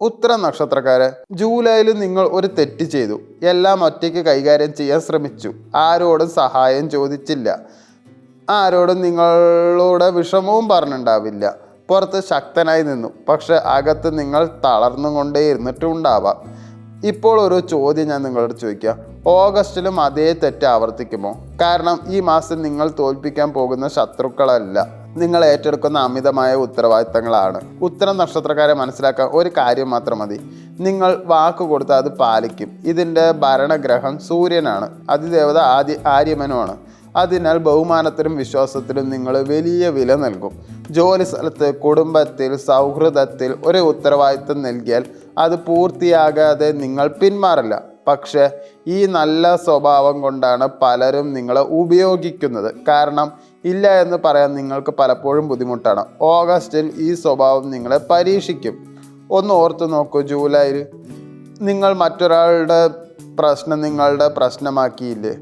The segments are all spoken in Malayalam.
ഉത്തര നക്ഷത്രക്കാരെ, ജൂലൈയിൽ നിങ്ങൾ ഒരു തെറ്റ് ചെയ്തു. എല്ലാം ഒറ്റയ്ക്ക് കൈകാര്യം ചെയ്യാൻ ശ്രമിച്ചു. ആരോടും സഹായം ചോദിച്ചില്ല. ആരോടും നിങ്ങളുടെ വിഷമവും പറഞ്ഞിട്ടുണ്ടാവില്ല. പുറത്ത് ശക്തനായി നിന്നു, പക്ഷെ അകത്ത് നിങ്ങൾ തളർന്നുകൊണ്ടേ ഇരുന്നിട്ടുണ്ടാവാം. ഇപ്പോൾ ഒരു ചോദ്യം ഞാൻ നിങ്ങളോട് ചോദിക്കാം. ഓഗസ്റ്റിലും അതേ തെറ്റ് ആവർത്തിക്കുമോ? കാരണം ഈ മാസം നിങ്ങൾ തോൽപ്പിക്കാൻ പോകുന്ന ശത്രുക്കളല്ല, നിങ്ങൾ ഏറ്റെടുക്കുന്ന അമിതമായ ഉത്തരവാദിത്തങ്ങളാണ്. ഉത്തരം നക്ഷത്രക്കാരെ മനസ്സിലാക്കാൻ ഒരു കാര്യം മാത്രം മതി. നിങ്ങൾ വാക്ക് കൊടുത്താൽ അത് പാലിക്കും. ഇതിൻ്റെ ഭരണഗ്രഹം സൂര്യനാണ്. അതിദേവത ആര്യമനുമാണ്. അതിനാൽ ബഹുമാനത്തിനും വിശ്വാസത്തിനും നിങ്ങൾ വലിയ വില നൽകും. ജോലി സ്ഥലത്ത്, കുടുംബത്തിൽ, സൗഹൃദത്തിൽ ഒരു ഉത്തരവാദിത്തം നൽകിയാൽ അത് പൂർത്തിയാകാതെ നിങ്ങൾ പിന്മാറില്ല. പക്ഷേ ഈ നല്ല സ്വഭാവം കൊണ്ടാണ് പലരും നിങ്ങളെ ഉപയോഗിക്കുന്നത്. കാരണം ഇല്ല എന്ന് പറയാൻ നിങ്ങൾക്ക് പലപ്പോഴും ബുദ്ധിമുട്ടാണ്. ഓഗസ്റ്റിൽ ഈ സ്വഭാവം നിങ്ങളെ പരീക്ഷിക്കും. ഒന്ന് ഓർത്തു നോക്കൂ. ജൂലൈയിൽ നിങ്ങൾ മറ്റൊരാളുടെ പ്രശ്നം നിങ്ങളുടെ പ്രശ്നമാക്കിയില്ലേ?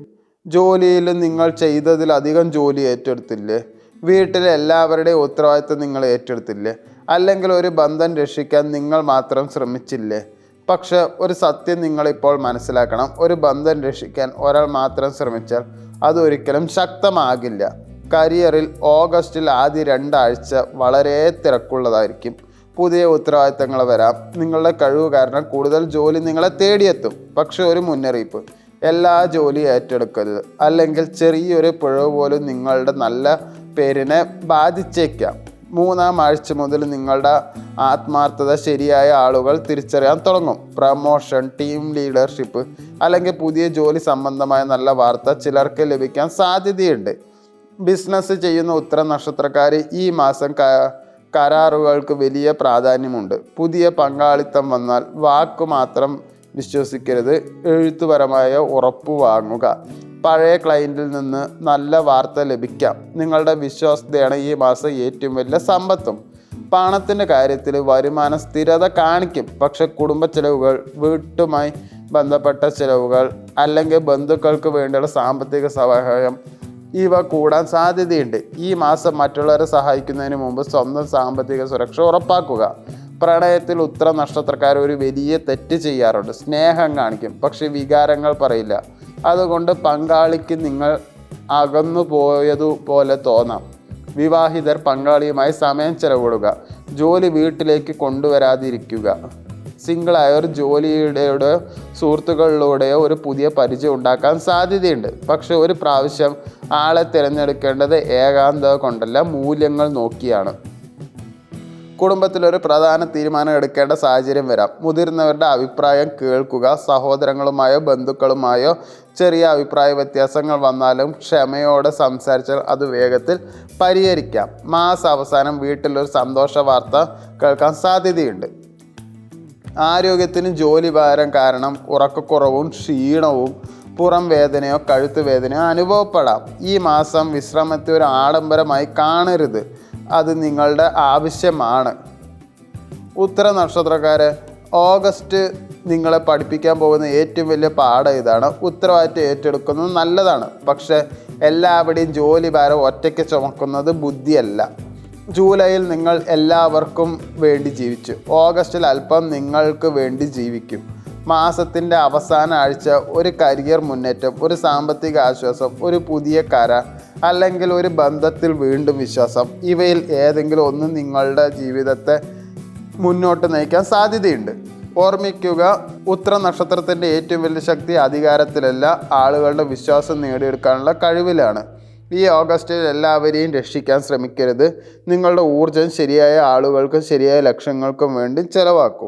ജോലിയിൽ നിങ്ങൾ ചെയ്തതിലധികം ജോലി ഏറ്റെടുത്തില്ലേ? വീട്ടിലെ എല്ലാവരുടെയും ഉത്തരവാദിത്തം നിങ്ങൾ ഏറ്റെടുത്തില്ലേ? അല്ലെങ്കിൽ ഒരു ബന്ധം രക്ഷിക്കാൻ നിങ്ങൾ മാത്രം ശ്രമിച്ചില്ലേ? പക്ഷെ ഒരു സത്യം നിങ്ങളിപ്പോൾ മനസ്സിലാക്കണം. ഒരു ബന്ധം രക്ഷിക്കാൻ ഒരാൾ മാത്രം ശ്രമിച്ചാൽ അതൊരിക്കലും ശക്തമാകില്ല. കരിയറിൽ ഓഗസ്റ്റിൽ ആദ്യ 2 ആഴ്ച വളരെ തിരക്കുള്ളതായിരിക്കും. പുതിയ ഉത്തരവാദിത്തങ്ങൾ വരാം. നിങ്ങളുടെ കഴിവ് കാരണം കൂടുതൽ ജോലി നിങ്ങളെ തേടിയെത്തും. പക്ഷെ ഒരു മുന്നറിയിപ്പ്: എല്ലാ ജോലിയും ഏറ്റെടുക്കരുത്. അല്ലെങ്കിൽ ചെറിയൊരു പിഴവ് പോലും നിങ്ങളുടെ നല്ല പേരിനെ ബാധിച്ചേക്കാം. 3-ാം ആഴ്ച മുതൽ നിങ്ങളുടെ ആത്മാർത്ഥത ശരിയായ ആളുകൾ തിരിച്ചറിയാൻ തുടങ്ങും. പ്രമോഷൻ, ടീം ലീഡർഷിപ്പ് അല്ലെങ്കിൽ പുതിയ ജോലി സംബന്ധമായ നല്ല വാർത്ത ചിലർക്ക് ലഭിക്കാൻ സാധ്യതയുണ്ട്. ബിസിനസ് ചെയ്യുന്ന ഉത്തര നക്ഷത്രക്കാർ ഈ മാസം കരാറുകൾക്ക് വലിയ പ്രാധാന്യമുണ്ട്. പുതിയ പങ്കാളിത്തം വന്നാൽ വാക്ക് മാത്രം വിശ്വസിക്കരുത്. എഴുത്തുപരമായ ഉറപ്പ് വാങ്ങുക. പഴയ ക്ലയൻറ്റിൽ നിന്ന് നല്ല വാർത്ത ലഭിക്കാം. നിങ്ങളുടെ വിശ്വാസ്യതയാണ് ഈ മാസം ഏറ്റവും വലിയ സമ്പത്തും. പണത്തിൻ്റെ കാര്യത്തിൽ വരുമാന സ്ഥിരത കാണിക്കും. പക്ഷെ കുടുംബ ചെലവുകൾ, വീട്ടുമായി ബന്ധപ്പെട്ട ചെലവുകൾ അല്ലെങ്കിൽ ബന്ധുക്കൾക്ക് വേണ്ടിയുള്ള സാമ്പത്തിക സഹായം ഇവ കൂടാൻ സാധ്യതയുണ്ട്. ഈ മാസം മറ്റുള്ളവരെ സഹായിക്കുന്നതിന് മുമ്പ് സ്വന്തം സാമ്പത്തിക സുരക്ഷ ഉറപ്പാക്കുക. പ്രണയത്തിൽ ഉത്തര നക്ഷത്രക്കാർ ഒരു വലിയ തെറ്റ് ചെയ്യാറുണ്ട്. സ്നേഹം കാണിക്കും, പക്ഷെ വികാരങ്ങൾ പറയില്ല. അതുകൊണ്ട് പങ്കാളിക്ക് നിങ്ങൾ അകന്നു പോയതുപോലെ തോന്നാം. വിവാഹിതർ പങ്കാളിയുമായി സമയം ചെലവിടുക. ജോലി വീട്ടിലേക്ക് കൊണ്ടുവരാതിരിക്കുക. സിംഗിളായവർ ജോലിയുടെയോ സുഹൃത്തുക്കളിലൂടെയോ ഒരു പുതിയ പരിചയം ഉണ്ടാക്കാൻ സാധ്യതയുണ്ട്. പക്ഷെ ഒരു പ്രാവശ്യം ആളെ തിരഞ്ഞെടുക്കേണ്ടത് ഏകാന്തത കൊണ്ടല്ല, മൂല്യങ്ങൾ നോക്കിയാണ്. കുടുംബത്തിലൊരു പ്രധാന തീരുമാനം എടുക്കേണ്ട സാഹചര്യം വരാം. മുതിർന്നവരുടെ അഭിപ്രായം കേൾക്കുക. സഹോദരങ്ങളുമായോ ബന്ധുക്കളുമായോ ചെറിയ അഭിപ്രായ വ്യത്യാസങ്ങൾ വന്നാലും ക്ഷമയോടെ സംസാരിച്ചാൽ അത് വേഗത്തിൽ പരിഹരിക്കാം. അവസാനം വീട്ടിലൊരു സന്തോഷ വാർത്ത കേൾക്കാൻ സാധ്യതയുണ്ട്. ആരോഗ്യത്തിന് ജോലി ഭാരം കാരണം ഉറക്കക്കുറവും ക്ഷീണവും പുറം വേദനയോ കഴുത്ത് വേദനയോ അനുഭവപ്പെടാം. ഈ മാസം വിശ്രമത്തെ ഒരു ആഡംബരമായി കാണരുത്. അത് നിങ്ങളുടെ ആവശ്യമാണ്. ഉത്തര നക്ഷത്രക്കാരെ, ഓഗസ്റ്റ് നിങ്ങളെ പഠിപ്പിക്കാൻ പോകുന്ന ഏറ്റവും വലിയ പാഠം ഇതാണ്. ഉത്തരവാദിത്തം ഏറ്റെടുക്കുന്നത് നല്ലതാണ്, പക്ഷേ എല്ലാവരുടെയും ജോലി ഭാരം ഒറ്റയ്ക്ക് ചുമക്കുന്നത് ബുദ്ധിയല്ല. ജൂലൈയിൽ നിങ്ങൾ എല്ലാവർക്കും വേണ്ടി ജീവിച്ചു. ഓഗസ്റ്റിൽ അല്പം നിങ്ങൾക്ക് വേണ്ടി ജീവിക്കും. മാസത്തിൻ്റെ അവസാന ആഴ്ച ഒരു കരിയർ മുന്നേറ്റം, ഒരു സാമ്പത്തിക ആശ്വാസം, ഒരു പുതിയ കരാർ അല്ലെങ്കിൽ ഒരു ബന്ധത്തിൽ വീണ്ടും വിശ്വാസം, ഇവയിൽ ഏതെങ്കിലും ഒന്ന് നിങ്ങളുടെ ജീവിതത്തെ മുന്നോട്ട് നയിക്കാൻ സാധ്യതയുണ്ട്. ഓർമ്മിക്കുക, ഉത്തര നക്ഷത്രത്തിൻ്റെ ഏറ്റവും വലിയ ശക്തി അധികാരത്തിലല്ല, ആളുകളുടെ വിശ്വാസം നേടിയെടുക്കാനുള്ള കഴിവിലാണ്. ഈ ഓഗസ്റ്റിൽ എല്ലാവരെയും രക്ഷിക്കാൻ ശ്രമിക്കരുത്. നിങ്ങളുടെ ഊർജ്ജം ശരിയായ ആളുകൾക്കും ശരിയായ ലക്ഷ്യങ്ങൾക്കും വേണ്ടി ചെലവാക്കൂ.